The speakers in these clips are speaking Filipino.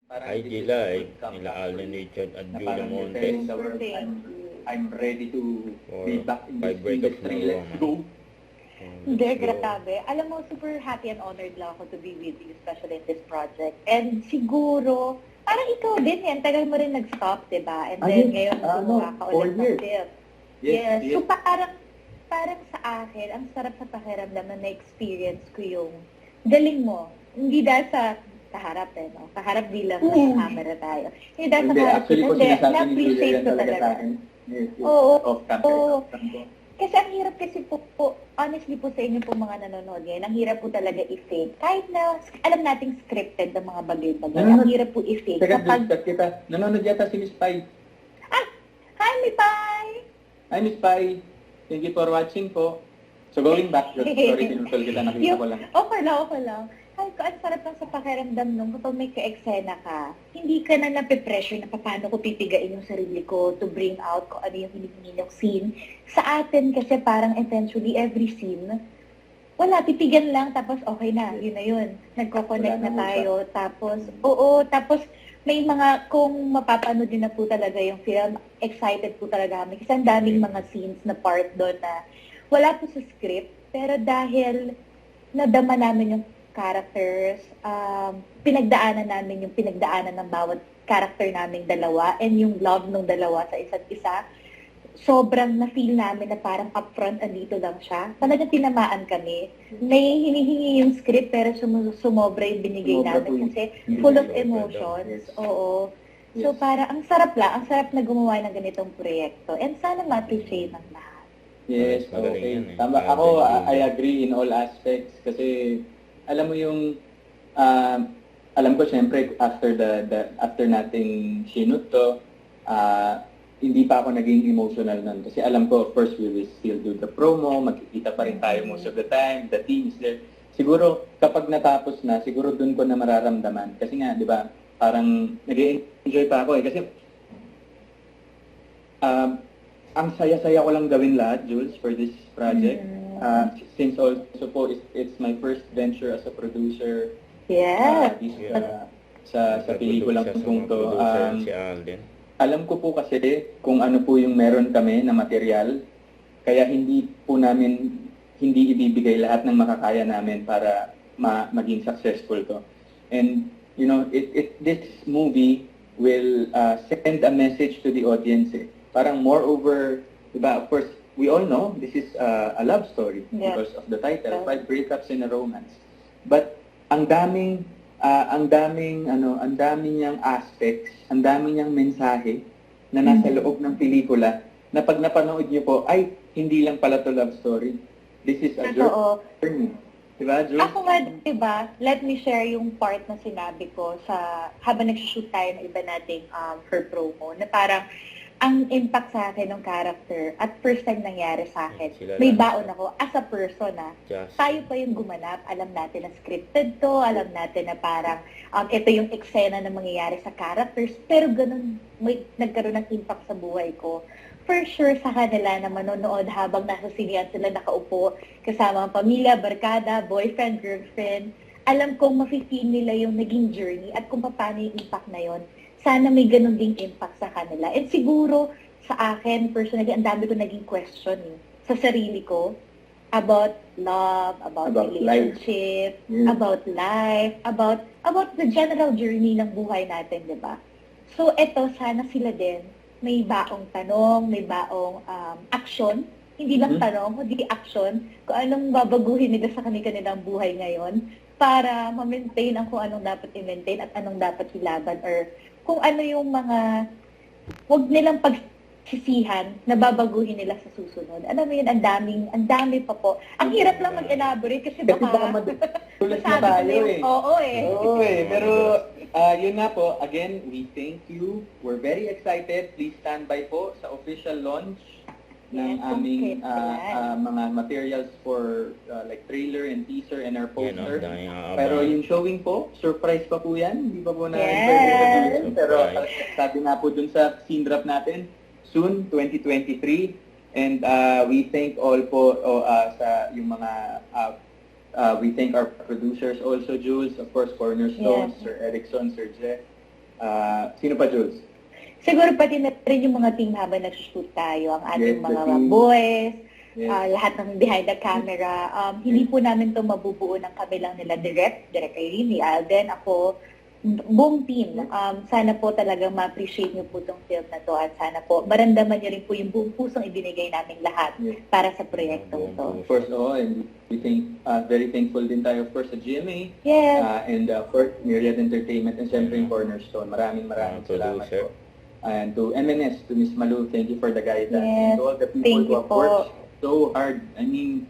Parang Ay, this is Gila, a eh. good comeback Nila for Alden you. Richard at Na Julia parang you're Montes. telling the world, I'm ready to be For back in this 5 breakups industry. na Let's go. Hindi, Let's go. grabe. Alam mo, super happy and honored lang ako to be with you, especially in this project. And siguro, parang ikaw din yan, tagal mo rin nag-stop, di ba? And then ngayon, gumawa ka 4 ulit ng years. film. Yes, So parang sa akin, ang sarap sa pakiramdam na na-experience ko yung galing mo. Hindi dahil sa kaharap no? Kaharap di lang sa camera tayo. Hindi dahil sa Hindi, kaharap actually ko, po hindi. sinasabi ni Julia Na-appreciate yan ko talaga sa talaga. akin. Yes, Oo, off camera. oo. Off camera. Kasi ang hirap kasi po, honestly po sa inyo po mga nanonood ngayon, ang hirap po talaga i-fake. Kahit na alam nating scripted ng mga bagay-bagay, ang hirap po i-fake. Teka, Kapag, discuss kita. Nanonood yata si Miss Pai. hi, mi Pai! Hi, Miss Pai. Thank you for watching po. So going back, sorry, pinutol kita, nakita ko lang. Okay lang. Ay, ang sarap lang sa pakiramdam nung kapag may ka-eksena ka, hindi ka na nape-pressure na paano ko pipigain yung sarili ko to bring out kung ano yung hinihingi yung scene. Sa atin kasi parang eventually every scene, wala, pipigan lang, tapos okay na, yun na yun. Nagko-connect na tayo, tapos, tapos may mga, kung mapapanood din na po talaga yung film, excited po talaga kami. Kasi ang daming mga scenes na part doon na wala po sa script, pero dahil nadama namin yung characters, pinagdaanan namin yung pinagdaanan ng bawat character naming dalawa and yung love ng dalawa sa isa't isa, sobrang na-feel namin na parang upfront andito lang siya. Talagang tinamaan kami. May hinihingi yung script pero sumobra yung binigay namin kasi full of emotions. Oo. So para ang sarap na gumawa ng ganitong proyekto and sana ma-appreciate ng lahat. Yes, Magaling okay. yan eh. Tama. Ako, I agree in all aspects kasi alam mo yung alam ko syempre after after nating sinut to, hindi pa ako naging emotional nun kasi alam ko of course we will still do the promo, magkikita pa rin tayo most of the time, the team is there. Siguro kapag natapos na, siguro dun ko na mararamdaman kasi nga, 'di ba? Parang nag-enjoy pa ako kasi ang saya-saya ko lang gawin lahat, Jules, for this project. Since also po, it's my first venture as a producer. Yes. Sa pelikulang kung to. Si Alden. Alam ko po kasi kung ano po yung meron kami na material, kaya hindi ibibigay lahat ng makakaya namin para maging successful to. And, you know, this movie will send a message to the audience. Parang moreover, diba, of course, we all know this is a love story because of the title, 5 breakups in a romance. But ang daming niyang aspects, ang daming niyang mensahe na nasa loob ng pelikula na pag napanood niyo po, ay, hindi lang pala to love story. This is a journey. Diba, Jules? Ako nga, diba, let me share yung part na sinabi ko sa habang nag-shoot tayo ng iba nating her promo, na parang ang impact sa akin ng character at first time nangyari sa akin, may baon ako as a person tayo pa yung gumanap, alam natin na scripted to, alam natin na parang ito yung eksena na mangyayari sa characters, pero ganun nagkaroon ng impact sa buhay ko. For sure sa kanila na manonood habang nasa sinihan sila nakaupo kasama ang pamilya, barkada, boyfriend, girlfriend, alam kong mafe-feel nila yung naging journey at kung paano yung impact na yon. Sana may ganun ding impact sa kanila. And siguro, sa akin, personally, ang dami ko naging question sa sarili ko about love, about relationship, about life, about the general journey ng buhay natin, di ba? So, eto, sana sila din, may baong tanong, may baong action, hindi lang tanong, kundi action, kung anong babaguhin nila sa kanilang buhay ngayon para ma-maintain ang kung anong dapat i-maintain at anong dapat ilaban or kung ano yung mga wag nilang pagsisihan na babaguhin nila sa susunod. Alam mo yun, ang dami pa po. Ang hirap lang mag-elaborate kasi baka madulas na tayo Oo pero yun nga po, again, we thank you. We're very excited. Please stand by po sa official launch ng aming mga materials for like trailer and teaser and our poster. Pero yung showing po, surprise pa po yan. Hindi pa po na pero sabi nga po dun sa scene drop natin, soon, 2023. And we thank all po sa yung mga we thank our producers also, Jules, of course, Cornerstone, Sir Erickson, Sir Jeff. Sino pa, Jules? Siguro pati na rin yung mga team habang nagsushoot tayo, ang ating Yes, mga the team. boys, Yes. lahat ng behind the camera. Hindi po namin to mabubuo ng kami lang nila Direct Irene, ni Alden, ako, buong team. Sana po talagang ma-appreciate niyo po itong film na to at sana po maramdaman niyo rin po yung buong pusong ibinigay namin lahat Yes. para sa proyektong to. Of course, and we think, very thankful din tayo, of course, sa GMA, Yes. and for Myriad Entertainment, and syempre yung Cornerstone. Maraming salamat Producer. po. And to MNS, to Miss Malu, thank you for the guidance. Yes, And to all the people thank who you have po. worked so hard. I mean,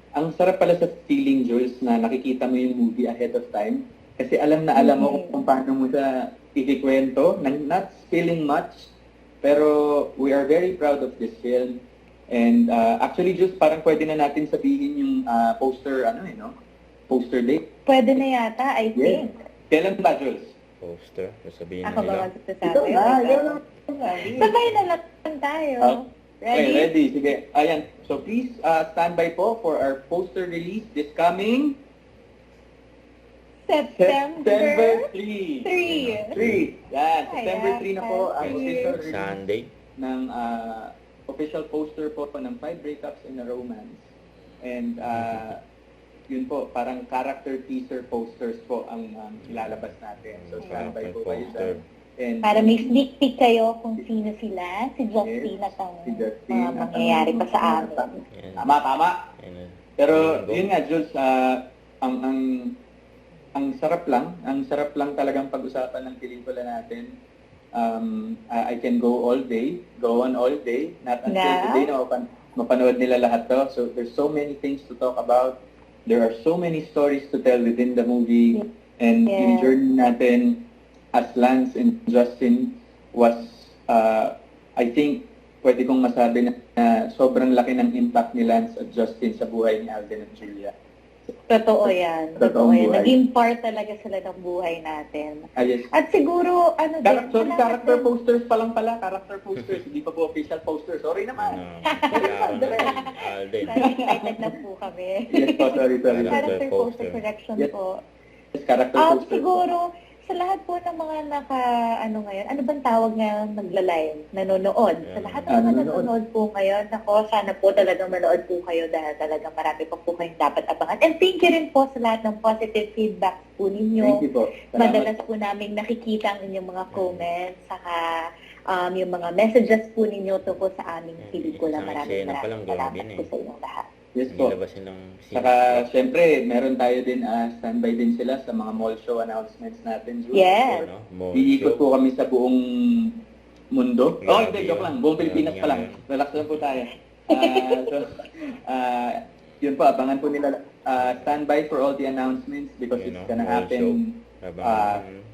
ang sarap pala sa feeling, Jules, na nakikita mo yung movie ahead of time. Kasi alam na alam mo kung paano mo siya ikikwento. Not spilling much, pero we are very proud of this film. And actually, Jules, parang pwede na natin sabihin yung poster, poster date. Pwede na yata, I Yes. think. Kailan ba, Jules? Poster. Sasabihin Ako na ba nila. magsasabi? Sabay na lang tayo. Okay, Ready? ready. Sige. Ayan. So please stand by po for our poster release this coming September 3. 3. 3. Yan. September 3 na po ang Ayan. official release Sunday. ng official poster po ng 5 Breakups in a Romance. And yun po, parang character teaser posters po ang ilalabas natin. So stand by po kayo dyan. And Para may sneak peek kayo kung sino sila, si Justine at ang si Justine mga at ang mangyayari pa sa amin. Yan. Tama. Yan. Pero Go. yun nga, Jules, ang sarap lang talagang pag-usapan ng pelikula natin. I can go on all day, not until Yeah. today na mapanood nila lahat to. So there's so many things to talk about. There are so many stories to tell within the movie. And yung Yeah. journey natin as Lance and Justin was, I think, pwede kong masabi na sobrang laki ng impact ni Lance at Justin sa buhay ni Alden at Julia. Totoo yan. Totoong buhay. Naging part talaga sila ng buhay natin. Yes. At siguro, Character posters pa lang pala. Character posters. Hindi pa po official posters. Sorry naman. Alden. excited na po kami. Yes po, sorry. Character poster Poster. correction Yes. po. Yes, character posters. Siguro, sa lahat po ng mga ngayon, ano bang tawag ngayon, nagla-live, nanonood. Sa lahat ng mga Nanonood. nanonood po ngayon, sana po talagang manood po kayo dahil talagang marami pa po kayong dapat abangan. And thank you rin po sa lahat ng positive feedback po ninyo. Thank you po. Madalas po namin nakikita ang inyong mga comments, saka yung mga messages po ninyo tungkol sa aming pelikula. Isang Maraming eksena pa lang, salamat grabe na po sa inyong lahat. Yes po. Nilabasin ng Saka, syempre, meron tayo din, standby din sila sa mga mall show announcements natin. Jules. Yes. Iikot po kami sa buong mundo. Grabe Oh, hindi, joke yun. lang. Buong Pilipinas Grabe pa lang. yun. Relax lang po tayo. Yun po, abangan po nila. Standby for all the announcements because Yun, it's no? gonna Mall happen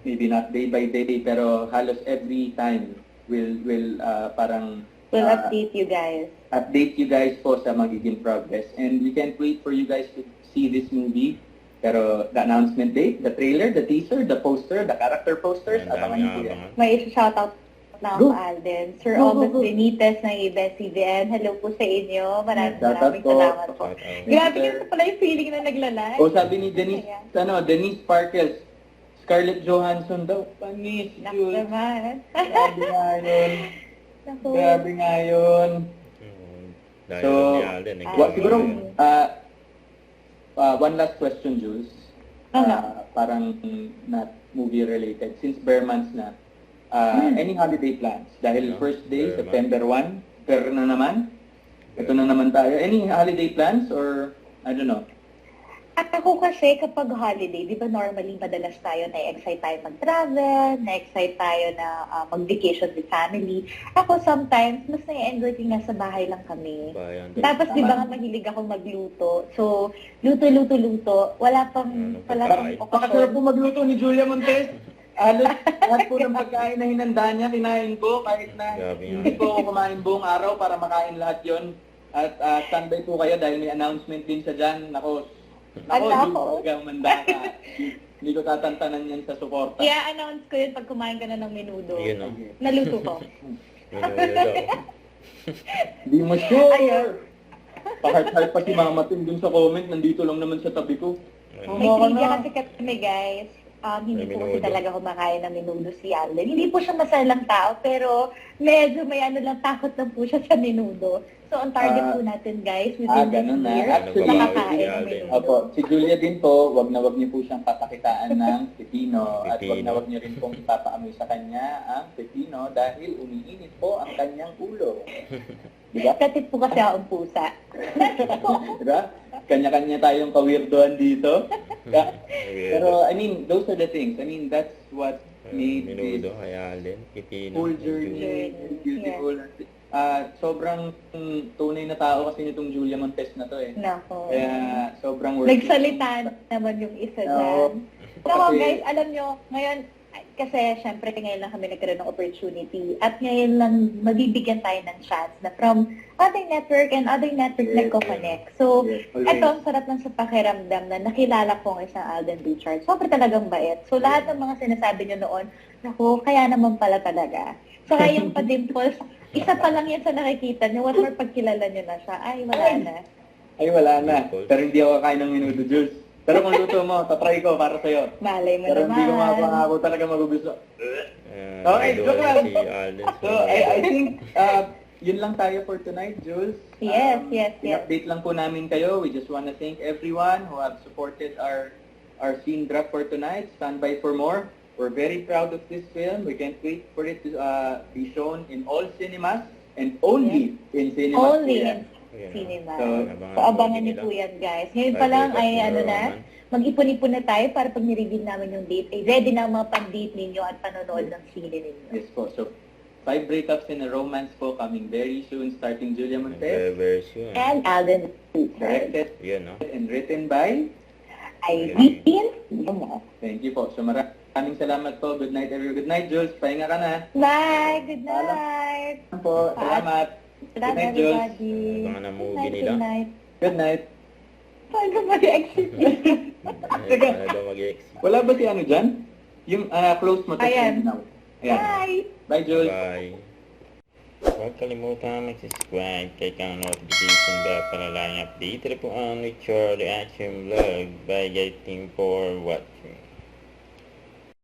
maybe not day by day, pero halos every time will parang We'll update you guys. update you guys po sa magiging progress. And we can't wait for you guys to see this movie. Pero the announcement date, the trailer, the teaser, the poster, the character posters, abangan niyo po yan. May isa-shoutout na Go. ako, Alden. Sir Go, go, August go. Benitez ng ABS-CBN. Hello po sa inyo. Maraming Shoutout po. salamat po. Grabe Sir. kasi pala yung feeling na nagla-live. O sabi ni Denise Sparkles, Scarlett Johansson daw. Panis, Nak Jules. naman. Grabe nga yun. Naku. Grabe nga yun. Dahil So, ni Alden. Siguro, one last question, Jules. Parang not movie related. Since bare months na, any holiday plans? Dahil first day, Bare September 1, pero na naman. Ito na naman tayo. Any holiday plans or, I don't know. Ako kasi kapag holiday, di ba normally madalas tayo na-excite tayo mag-travel, na-excite tayo na mag-vacation with family. Ako sometimes, mas na-enjoy ko nasa bahay lang kami. Tapos di ba nga mahilig ako magluto. So, luto. Wala pang Pakasarap okasyon. po magluto ni Julia Montes. Lahat po ng pagkain na hinanda niya, kinain ko kahit na Grabe nga. hindi po ako kumain buong araw para makain lahat yon. At standby po kayo dahil may announcement din siya dyan. Nako, talagang manda ka. Hindi ko tatantanan yan sa suporta. I-announce ko yun pag kumain ka na ng menudo. Yun, no? Naluto ko. Hindi mo sure. Ayun. Pahart-hart pa si Mama Tim dun sa comment, nandito lang naman sa tabi ko. May trivia kasi kami guys. Hindi May po kasi menudo. talaga kumakain ng menudo si Alden. Hindi po siya masalang tao, pero medyo may ano lang, takot lang po siya sa menudo. So, ang target po natin, guys, within this ganun na. year, Actually, makakain si ng Alden. menudo. Opo, si Julia din po, wag na wag niyo po siyang papakitaan ng pepino at wag na Pepino. wag niyo rin pong ipapaamoy sa kanya ang pepino dahil umiinit po ang kanyang ulo. Di ba? Katit po kasi akong pusa. Di ba? Kanya-kanya tayong kawirdoan dito. Pero, I mean, those are the things. I mean, that's what made this Menudo, kay Alden, pipino, whole and journey Julia. beautiful. Sobrang tunay na tao kasi nitong Julia Montes na to eh. Nako. Kaya sobrang worth it. Nagsalita naman yung isa Oo. dyan. Pero Kasi- guys, alam nyo, ngayon, kasi syempre ngayon lang kami nagkaroon ng opportunity at ngayon lang mabibigyan tayo ng chance na from other network and other network Yes, nagko-connect. So, Yes, always. eto, ang sarap lang sa pakiramdam na nakilala ko ang isang Alden Richards. Sobrang talagang bait. So, lahat ng mga sinasabi nyo noon, naku, kaya naman pala talaga. Saka yung pa-dimples, isa pa lang yan sa nakikita nyo. What more pagkilala nyo na siya? Ay, wala na. Ay, wala na. Pero hindi ako kain ng minuto, Jules. Pero kung luto mo, tatry ko para sa'yo. Malay mo Pero hindi ko naman. ako talaga magugusto. Okay, idol joke lang. si Alden. So, I think, yun lang tayo for tonight, Jules. Yes, yes, yes. I-update lang po namin kayo. We just want to thank everyone who have supported our scene drop for tonight. Stand by for more. We're very proud of this film. We can't wait for it to be shown in all cinemas and only in cinemas. Only po yan. in cinema. So, So, abangan niyo po yan, guys. Ngayon pa lang ay ano na, mag-ipon-ipon na tayo para pag nireveal namin yung date, ay ready na ang mga pan-date ninyo at panonood ng sine ninyo. Yes po. So, 5 breakups in a romance po coming very soon, starting Julia Montes. Very soon. And Alden Richards. Directed Yun, no? and written by. Irene. Mo. Thank you po. So, maraming salamat po. Good night, everyone. Good night, Jules. Pahinga ka na. Bye! Good night! Ano po. Salamat. Salamat, night, Jules. everybody. Abangan ang Good movie night, nila. good night. Good night. Paano ba mag-exit yun? Teka. Ano daw mag-exit? Wala ba si ano dyan? Yung close mo. Ayan. Now. Ayan. Bye! Bye, Jules. Bye. Huwag kalimutan mag-subscribe kay kang notification bell para laging update po ang Richard Reaction Vlog by guys team for watching.